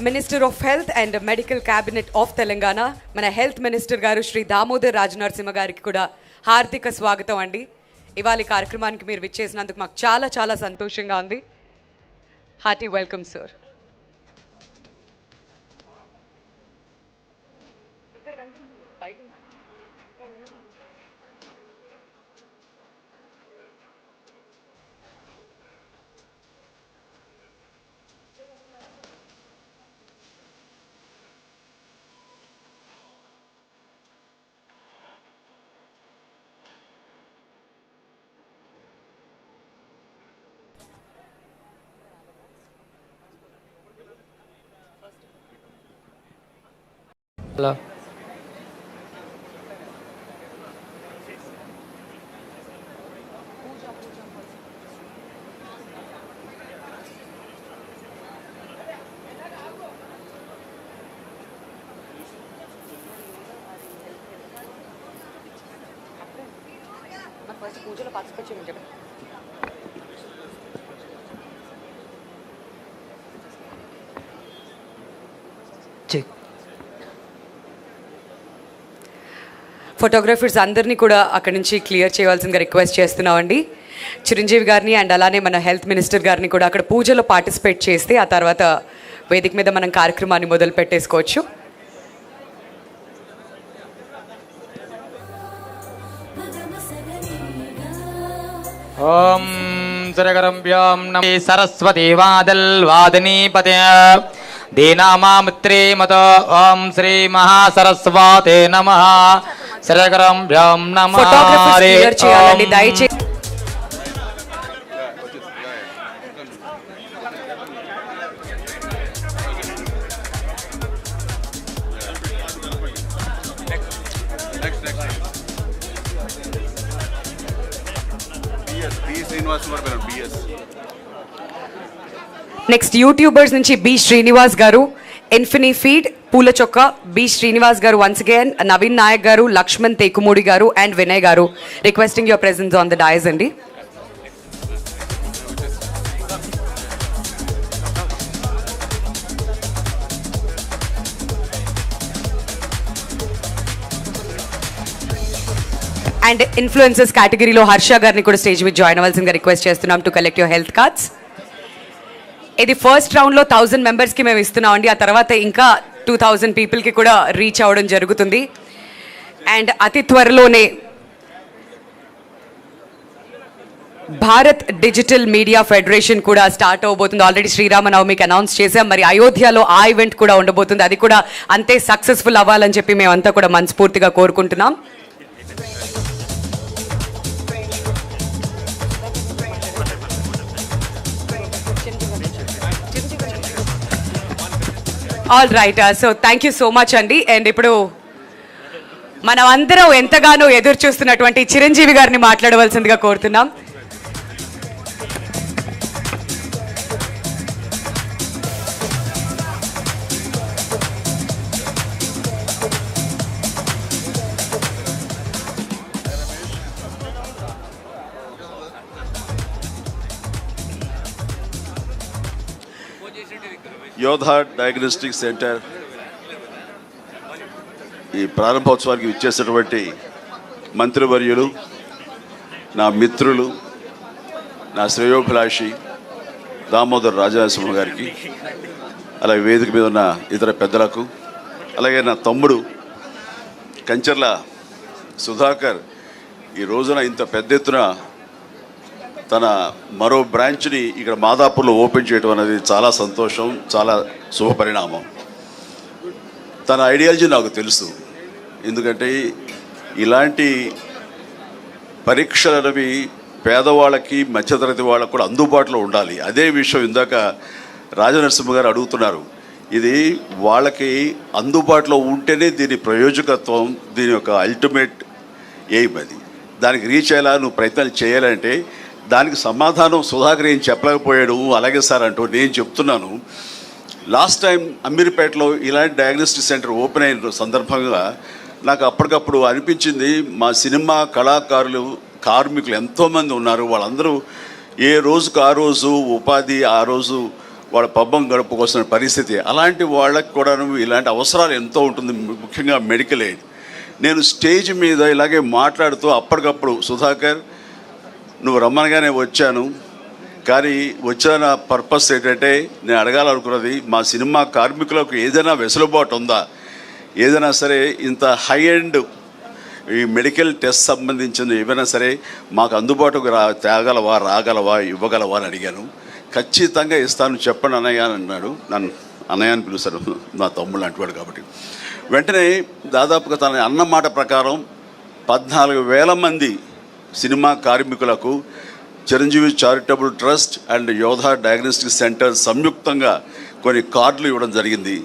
Minister of health and medical cabinet of Telangana మన health minister గారు శ్రీ దామోదర్ రాజనరసింహ గారికి కూడా హార్దిక స్వాగతం అండి. ఇవాళ ఈ కార్యక్రమానికి మీరు విచ్చేసినందుకు మాకు చాలా చాలా సంతోషంగా ఉంది. Hearty welcome sir. Hello first పూజలో పార్టిసిపేట్ చేయమని చెప్పండి. చెక్ ఫోటోగ్రఫర్స్ అందరినీ కూడా అక్కడి నుంచి క్లియర్ చేయవలసిందిగా రిక్వెస్ట్ చేస్తున్నామండి. చిరంజీవి గారిని అండ్ అలానే మన హెల్త్ మినిస్టర్ గారిని కూడా అక్కడ పూజలో పార్టిసిపేట్ చేస్తే ఆ తర్వాత వేదిక మీద మనం కార్యక్రమాన్ని మొదలు పెట్టేసుకోవచ్చు. ఓం సరగరంభ్యాం నమే సరస్వతి వాదల్ వాదనీపతే దీనామామిత్రే మత ఓం శ్రీ మహాసరస్వతే నమః. సరగరంభ్యాం నమః. ఫోటోగ్రఫర్స్ క్లియర్ చేయాలండి దయచేసి. నెక్స్ట్ యూట్యూబర్స్ నుంచి బి శ్రీనివాస్ గారు, ఇన్ఫినీ ఫీడ్, పూల చొక్క, బి శ్రీనివాస్ గారు వన్స్ అగైన్, నవీన్ నాయక్ గారు, లక్ష్మణ్ తేకుమూడి గారు అండ్ వినయ్ గారు requesting your presence on the dais అండి. అండ్ ఇన్ఫ్లుయెన్సర్స్ కేటగిరీలో హర్ష గారిని కూడా స్టేజ్ మీద జాయిన్ అవ్వాల్సిందిగా రిక్వెస్ట్ చేస్తున్నాం to collect your health cards. ఇది ఫస్ట్ రౌండ్లో 1000 మెంబర్స్కి మేము ఇస్తున్నామండి. ఆ తర్వాత ఇంకా 2000 పీపుల్కి కూడా రీచ్ అవ్వడం జరుగుతుంది. అండ్ అతి త్వరలోనే భారత్ డిజిటల్ మీడియా ఫెడరేషన్ కూడా స్టార్ట్ అవబోతుంది. ఆల్రెడీ శ్రీరామనవమికి అనౌన్స్ చేశాం. మరి అయోధ్యలో ఆ ఈవెంట్ కూడా ఉండబోతుంది. అది కూడా అంతే సక్సెస్ఫుల్ అవ్వాలని చెప్పి మేమంతా కూడా మనస్ఫూర్తిగా కోరుకుంటున్నాం. All right, so thank you so much అండి. అండ్ ఇప్పుడు మనం అందరం ఎంతగానో ఎదురు చూస్తున్నటువంటి చిరంజీవి గారిని మాట్లాడవలసిందిగా కోరుతున్నాం. యోధా డయాగ్నోస్టిక్ సెంటర్ ఈ ప్రారంభోత్సవానికి విచ్చేసినటువంటి మంత్రివర్యులు, నా మిత్రులు, నా శ్రేయోభిలాషి దామోదర్ రాజనరసింహ గారికి, అలాగే వేదిక మీద ఉన్న ఇతర పెద్దలకు, అలాగే నా తమ్ముడు కంచర్ల సుధాకర్ ఈ రోజున ఇంత పెద్ద ఎత్తున తన మరో బ్రాంచ్ని ఇక్కడ మాదాపూర్లో ఓపెన్ చేయడం అనేది చాలా సంతోషం, చాలా శుభపరిణామం. తన ఐడియాలజీ నాకు తెలుసు. ఎందుకంటే ఇలాంటి పరీక్షలు అనేవి పేదవాళ్ళకి మధ్యతరగతి వాళ్ళకు కూడా అందుబాటులో ఉండాలి. అదే విషయం ఇందాక రాజనరసింహ గారు అడుగుతున్నారు. ఇది వాళ్ళకి అందుబాటులో ఉంటేనే దీని ప్రయోజకత్వం, దీని యొక్క అల్టిమేట్ ఎయిమ్ అది. దానికి రీచ్ అయ్యేలా నువ్వు ప్రయత్నాలు చేయాలంటే దానికి సమాధానం సుధాకర్ ఏం చెప్పలేకపోయాడు. అలాగే సార్ అంటూ నేను చెప్తున్నాను, లాస్ట్ టైం అమీర్పేటలో ఇలాంటి డయాగ్నోస్టిక్ సెంటర్ ఓపెన్ అయిన సందర్భంగా నాకు అప్పటికప్పుడు అనిపించింది, మా సినిమా కళాకారులు కార్మికులు ఎంతోమంది ఉన్నారు, వాళ్ళందరూ ఏ రోజుకు ఆ రోజు ఉపాధి, ఆ రోజు వాళ్ళ పబ్బం గడుపుకోవాల్సిన పరిస్థితి. అలాంటి వాళ్ళకి కూడా ఇలాంటి అవసరాలు ఎంతో ఉంటుంది, ముఖ్యంగా మెడికల్ ఎయిడ్. నేను స్టేజ్ మీద ఇలాగే మాట్లాడుతూ అప్పటికప్పుడు సుధాకర్ నువ్వు రమ్మనగానే వచ్చాను, కానీ వచ్చిన పర్పస్ ఏంటంటే నేను అడగాలనుకున్నది మా సినిమా కార్మికులకు ఏదైనా వెసులుబాటు ఉందా, ఏదైనా సరే ఇంత హై ఎండ్ ఈ మెడికల్ టెస్ట్ సంబంధించిన ఏమైనా సరే మాకు అందుబాటుకు రాగలవా ఇవ్వగలవా అని అడిగాను. ఖచ్చితంగా ఇస్తాను చెప్పండి అన్నయ్య అని అన్నాడు. నన్ను అన్నయ్య అని పిలుస్తాడు, నా తమ్ముళ్ళు అంటున్నాడు కాబట్టి. వెంటనే దాదాపుగా తన అన్న మాట ప్రకారం 14,000 మంది సినిమా కార్మికులకు చిరంజీవి చారిటబుల్ ట్రస్ట్ అండ్ యోధా డయాగ్నోస్టిక్ సెంటర్ సంయుక్తంగా కొన్ని కార్డులు ఇవ్వడం జరిగింది.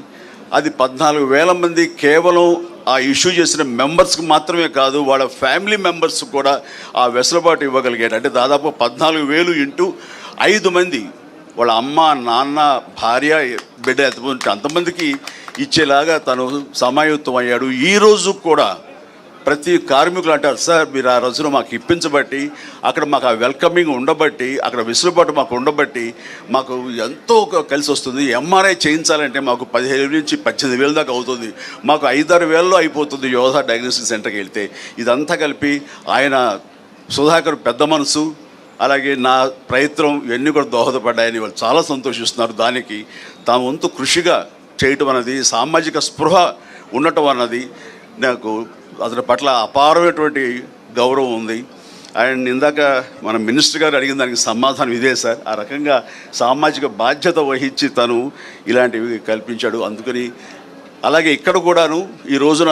అది 14,000 మంది కేవలం ఆ ఇష్యూ చేసిన మెంబర్స్కి మాత్రమే కాదు, వాళ్ళ ఫ్యామిలీ మెంబర్స్ కూడా ఆ వెసులుబాటు ఇవ్వగలిగాడు. అంటే దాదాపు 14,000 ఇంటూ 5 మంది, వాళ్ళ అమ్మ, నాన్న, భార్య, బిడ్డ అంతమందికి ఇచ్చేలాగా తను సమాయుత్తం అయ్యాడు. ఈరోజు కూడా ప్రతి కార్మికులు అంటారు, సార్ మీరు ఆ రోజున మాకు ఇప్పించబట్టి, అక్కడ మాకు ఆ వెల్కమింగ్ ఉండబట్టి, అక్కడ వెసులుబాటు మాకు ఉండబట్టి మాకు ఎంతో కలిసి వస్తుంది. ఎంఆర్ఐ చేయించాలంటే మాకు 15,000 నుంచి 18,000 దాకా అవుతుంది, మాకు 5-6 వేలలో అయిపోతుంది యోధా డయాగ్నోస్టిక్ సెంటర్కి వెళ్తే. ఇదంతా కలిపి ఆయన సుధాకర్ పెద్ద మనసు, అలాగే నా ప్రయత్నం ఇవన్నీ కూడా దోహదపడ్డాయని వాళ్ళు చాలా సంతోషిస్తున్నారు. దానికి తాము వంతు కృషిగా చేయటం అన్నది, సామాజిక స్పృహ ఉండటం అన్నది నాకు అతని పట్ల అపారమైనటువంటి గౌరవం ఉంది. అండ్ ఇందాక మన మినిస్టర్ గారు అడిగిన దానికి సమాధానం ఇదే సార్. ఆ రకంగా సామాజిక బాధ్యత వహించి తను ఇలాంటివి కల్పించాడు. అందుకని అలాగే ఇక్కడ కూడాను ఈ రోజున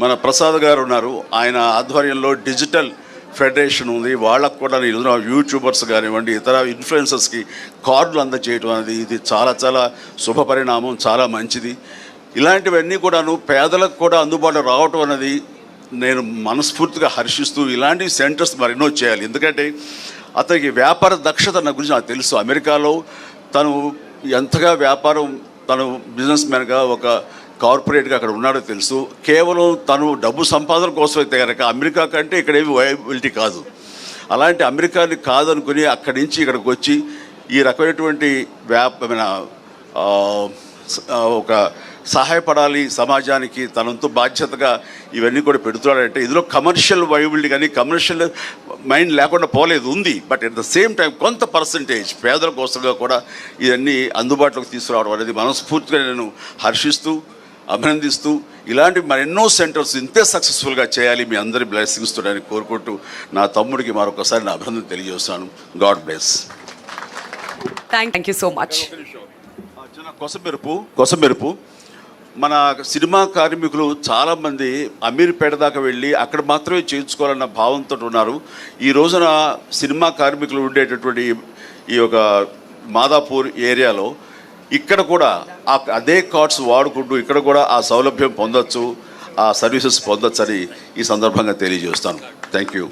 మన ప్రసాద్ గారు ఉన్నారు, ఆయన ఆధ్వర్యంలో డిజిటల్ ఫెడరేషన్ ఉంది. వాళ్ళకు కూడా యూట్యూబర్స్ కానివ్వండి, ఇతర ఇన్ఫ్లుయెన్సర్స్కి కార్డులు అందజేయడం అనేది ఇది చాలా చాలా శుభ పరిణామం, చాలా మంచిది. ఇలాంటివన్నీ కూడాను పేదలకు కూడా అందుబాటులో రావటం అనేది నేను మనస్ఫూర్తిగా హర్షిస్తూ ఇలాంటి సెంటర్స్ మరెన్నో చేయాలి. ఎందుకంటే అతనికి వ్యాపార దక్షత నా గురించి నాకు తెలుసు. అమెరికాలో తను ఎంతగా వ్యాపారం, తను బిజినెస్ మ్యాన్గా ఒక కార్పొరేట్గా అక్కడ ఉన్నాడో తెలుసు. కేవలం తను డబ్బు సంపాదన కోసం అయితే కనుక అమెరికా కంటే ఇక్కడేమి వయబిలిటీ కాదు. అలాంటి అమెరికాని కాదనుకుని అక్కడి నుంచి ఇక్కడికి వచ్చి ఈ రకమైనటువంటి ఒక సహాయపడాలి సమాజానికి, తనంతో బాధ్యతగా ఇవన్నీ కూడా పెడుతున్నాడంటే ఇందులో కమర్షియల్ వయబిలిటీ కానీ కమర్షియల్ మైండ్ లేకుండా పోలేదు, ఉంది. But at the same time కొంత పర్సంటేజ్ పేదల కోసంగా కూడా ఇవన్నీ అందుబాటులోకి తీసుకురావడం అనేది మనస్ఫూర్తిగా నేను హర్షిస్తూ అభినందిస్తూ ఇలాంటి మరెన్నో సెంటర్స్ ఇంతే సక్సెస్ఫుల్గా చేయాలి, మీ అందరి బ్లెస్సింగ్స్ తోడని కోరుకుంటూ నా తమ్ముడికి మరొకసారి నా అభినందన తెలియజేస్తాను. God bless. Thank you so much. కొసమెరుపు మన సినిమా కార్మికులు చాలామంది అమీర్పేట దాకా వెళ్ళి అక్కడ మాత్రమే చేయించుకోవాలన్న భావంతో ఉన్నారు. ఈ రోజున సినిమా కార్మికులు ఉండేటటువంటి ఈ యొక్క మాదాపూర్ ఏరియాలో ఇక్కడ కూడా అదే కార్డ్స్ వాడుకుంటూ ఇక్కడ కూడా ఆ సౌలభ్యం పొందొచ్చు, ఆ సర్వీసెస్ పొందొచ్చు అని ఈ సందర్భంగా తెలియజేస్తాను. Thank you.